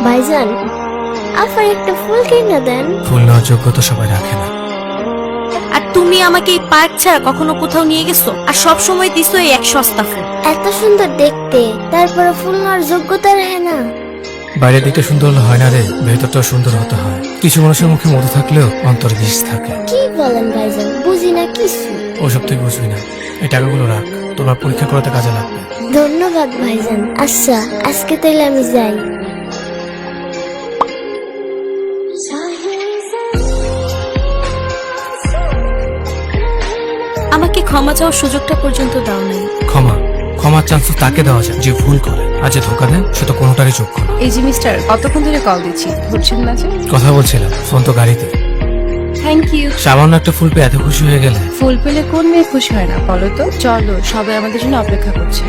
ভাইজান, আফার একটা ফুল কিনে দেন। ফুল নেওয়ার যোগ্যতা সবাই রাখে না। আর তুমি আমাকে এই পার্ক ছাড়া কখনো কোথাও নিয়ে গেছো? আর সব সময় দিছো এই এক সস্তা ফুল। এত সুন্দর দেখতে, তারপরে ফুল নেওয়ার যোগ্যতা রাখে না। বাইরের দিকটা সুন্দর হলে হয় না রে, ভেতরটাও সুন্দর হতে হয়। কিছু মানুষের মুখে মধু থাকলেও অন্তরে বিষ থাকে। কি বলেন ভাইজান, বুঝি না কিছু। ওসব তুই বুঝবি না। এই টাকাগুলো রাখ, তোমার পরীক্ষা করাতে কাজে লাগবে। ধন্যবাদ ভাইজান। আচ্ছা, আজকে তাইলে আমি যাই। আমাকে ক্ষমা চাওয়ার সুযোগটা পর্যন্ত দাও নাই। ক্ষমার চান্স তো তাকে দেওয়া যায় যে ভুল করে, আর যে ধোকা দেয় সে তো কোনোটারই যোগ্য না। এই যে মিস্টার, কতক্ষণ ধরে কল দিচ্ছি, ধরছেন না যে? কথা বলছিলাম, ফোন তো গাড়িতে। Thank you. সামান্য একটা ফুল পেয়ে এত খুশি হয়ে গেলে? ফুল পেলে কোন মেয়ে খুশি হয় না বলো তো? চলো, সবাই আমাদের জন্য অপেক্ষা করছে।